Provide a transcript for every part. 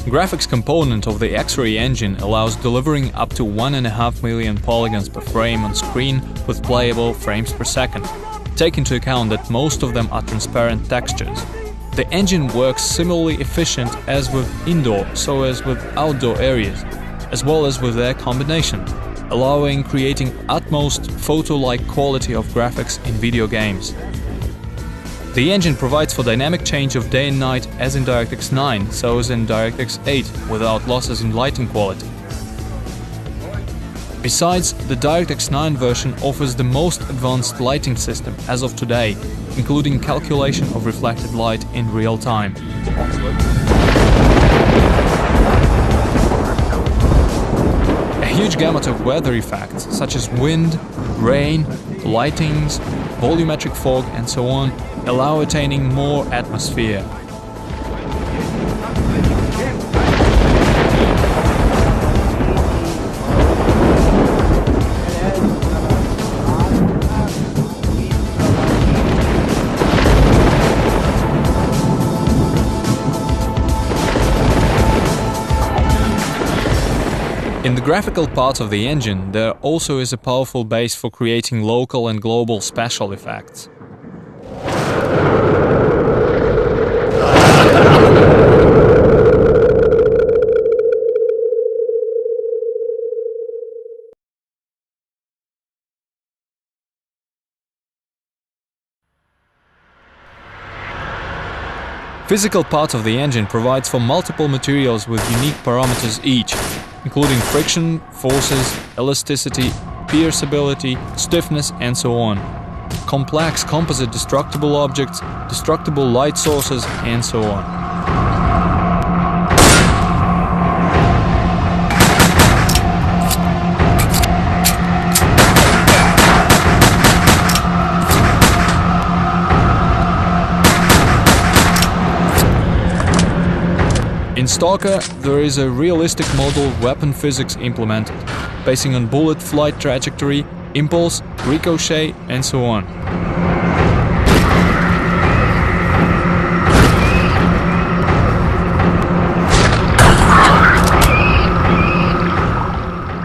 Graphics component of the X-ray engine allows delivering up to 1.5 million polygons per frame on screen with playable frames per second. Take into account that most of them are transparent textures. The engine works similarly efficient as with indoor so as with outdoor areas, as well as with their combination, allowing creating utmost photo-like quality of graphics in video games. The engine provides for dynamic change of day and night as in DirectX 9, so as in DirectX 8, without losses in lighting quality. Besides, the DirectX 9 version offers the most advanced lighting system as of today, including calculation of reflected light in real time. A huge gamut of weather effects, such as wind, rain, lightings, volumetric fog and so on, allow attaining more atmosphere. In the graphical part of the engine, there also is a powerful base for creating local and global special effects. Physical part of the engine provides for multiple materials with unique parameters each, including friction, forces, elasticity, pierceability, stiffness and so on. Complex composite destructible objects, destructible light sources and so on. In Stalker, there is a realistic model weapon physics implemented, basing on bullet flight trajectory, impulse, ricochet, and so on.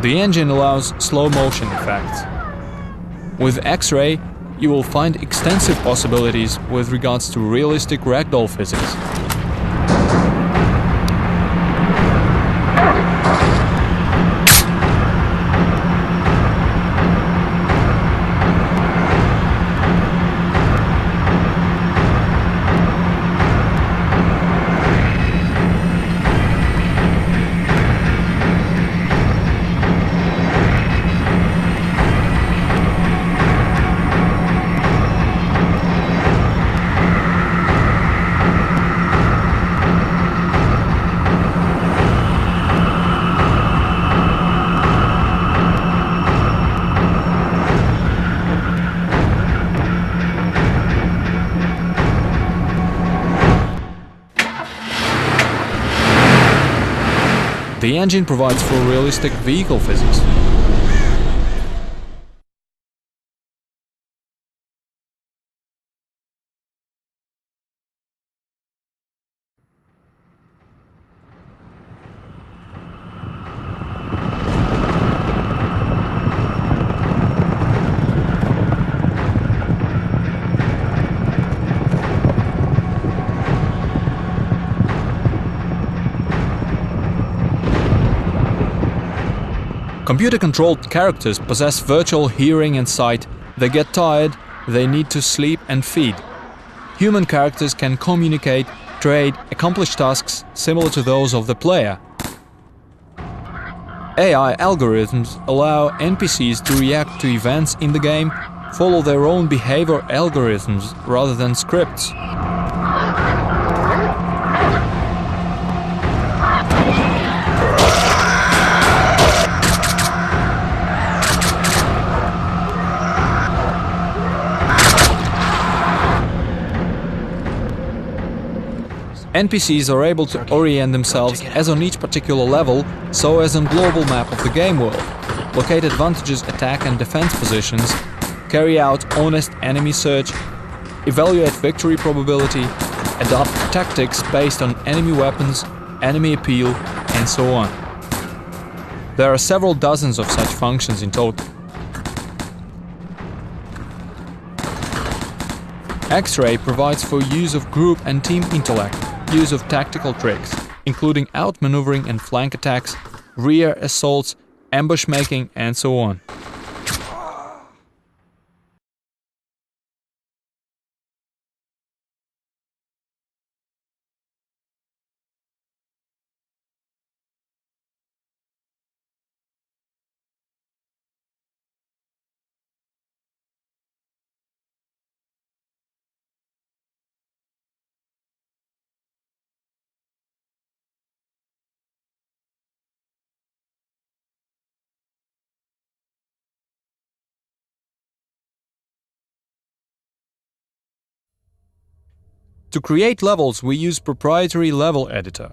The engine allows slow motion effects. With X-ray, you will find extensive possibilities with regards to realistic ragdoll physics. The engine provides for realistic vehicle physics. Computer-controlled characters possess virtual hearing and sight, they get tired, they need to sleep and feed. Human characters can communicate, trade, accomplish tasks similar to those of the player. AI algorithms allow NPCs to react to events in the game, follow their own behavior algorithms rather than scripts. NPCs are able to orient themselves as on each particular level, so as on global map of the game world, locate advantageous attack and defense positions, carry out honest enemy search, evaluate victory probability, adopt tactics based on enemy weapons, enemy appeal, and so on. There are several dozens of such functions in total. X-Ray provides for use of group and team intellect, use of tactical tricks, including outmaneuvering and flank attacks, rear assaults, ambush making, and so on. To create levels, we use proprietary level editor.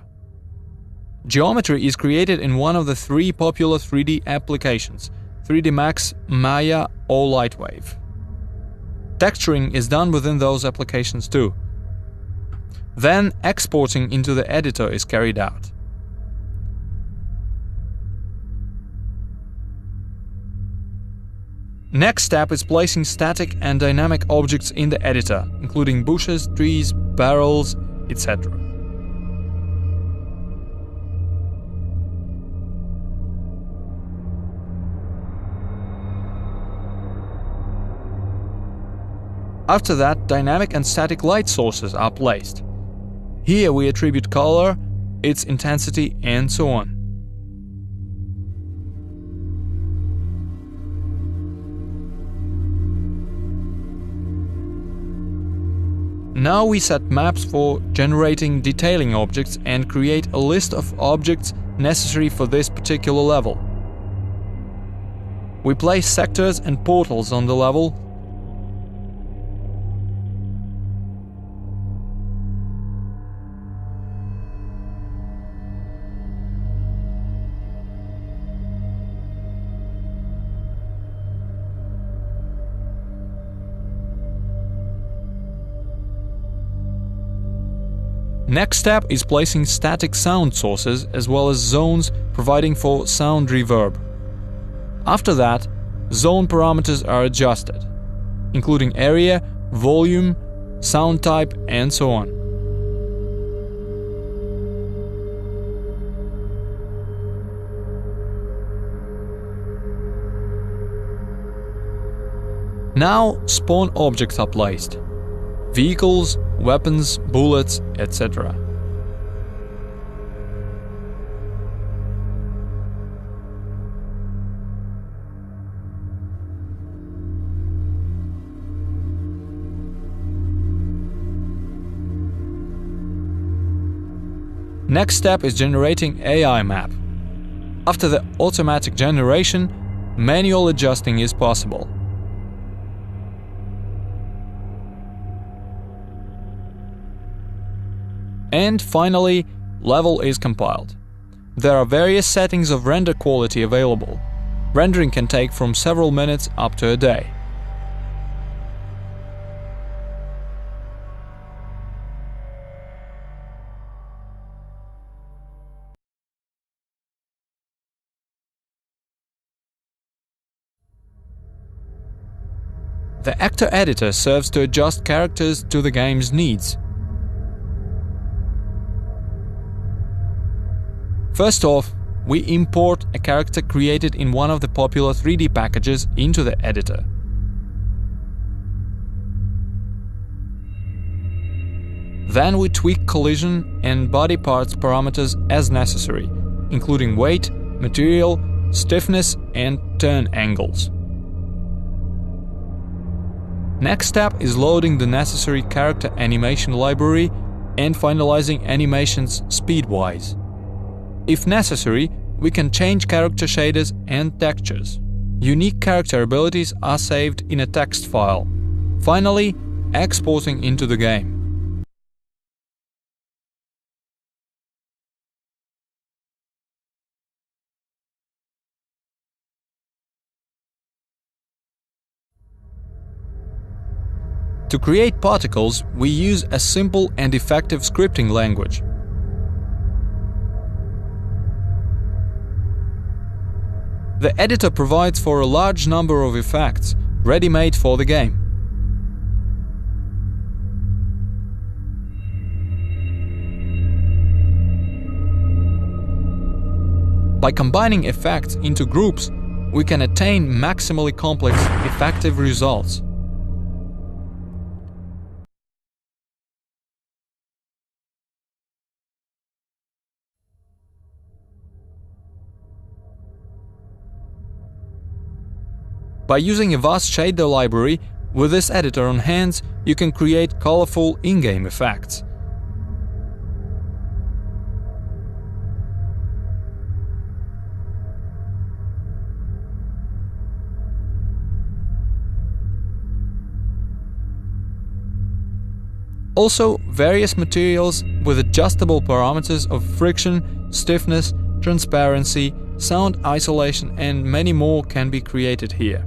Geometry is created in one of the three popular 3D applications: 3D Max, Maya, or Lightwave. Texturing is done within those applications too. Then exporting into the editor is carried out. Next step is placing static and dynamic objects in the editor, including bushes, trees, barrels, etc. After that, dynamic and static light sources are placed. Here we attribute color, its intensity, and so on. Now we set maps for generating detailing objects and create a list of objects necessary for this particular level. We place sectors and portals on the level. Next step is placing static sound sources as well as zones providing for sound reverb. After that, zone parameters are adjusted, including area, volume, sound type, and so on. Now spawn objects are placed: vehicles, weapons, bullets, etc. Next step is generating AI map. After the automatic generation, manual adjusting is possible. And finally, level is compiled. There are various settings of render quality available. Rendering can take from several minutes up to a day. The actor editor serves to adjust characters to the game's needs. First off, we import a character created in one of the popular 3D packages into the editor. Then we tweak collision and body parts parameters as necessary, including weight, material, stiffness, and turn angles. Next step is loading the necessary character animation library and finalizing animations speed-wise. If necessary, we can change character shaders and textures. Unique character abilities are saved in a text file. Finally, exporting into the game. To create particles, we use a simple and effective scripting language. The editor provides for a large number of effects, ready-made for the game. By combining effects into groups, we can attain maximally complex, effective results. By using a vast shader library, with this editor on hand, you can create colorful in-game effects. Also, various materials with adjustable parameters of friction, stiffness, transparency, sound isolation and many more can be created here.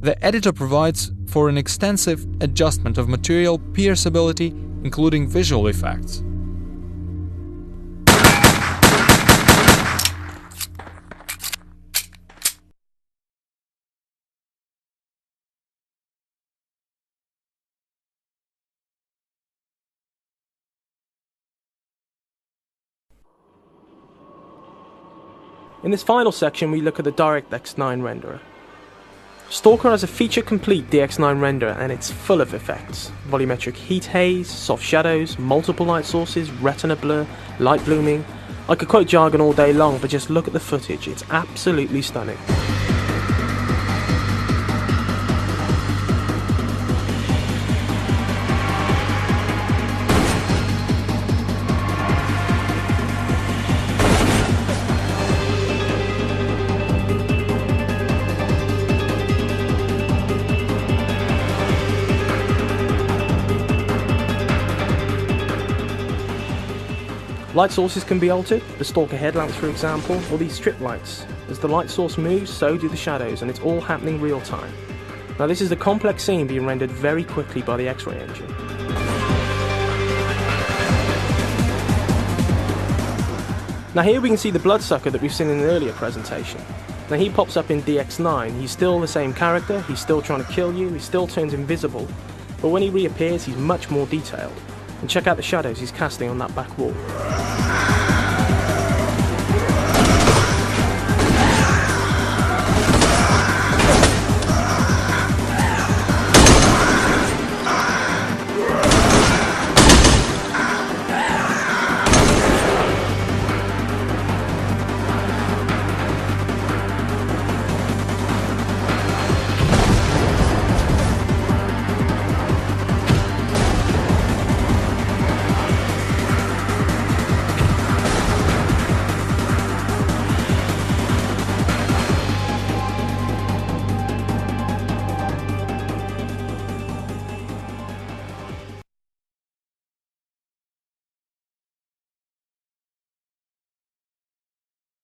The editor provides for an extensive adjustment of material pierceability, including visual effects. In this final section, we look at the DirectX 9 renderer. Stalker has a feature-complete DX9 renderer and it's full of effects. Volumetric heat haze, soft shadows, multiple light sources, retina blur, light blooming. I could quote jargon all day long, but just look at the footage, it's absolutely stunning. Light sources can be altered, the Stalker headlamps for example, or these strip lights. As the light source moves, so do the shadows, and it's all happening real time. Now this is a complex scene being rendered very quickly by the X-ray engine. Now here we can see the bloodsucker that we've seen in an earlier presentation. Now he pops up in DX9, he's still the same character, he's still trying to kill you, he still turns invisible, but when he reappears he's much more detailed. And check out the shadows he's casting on that back wall.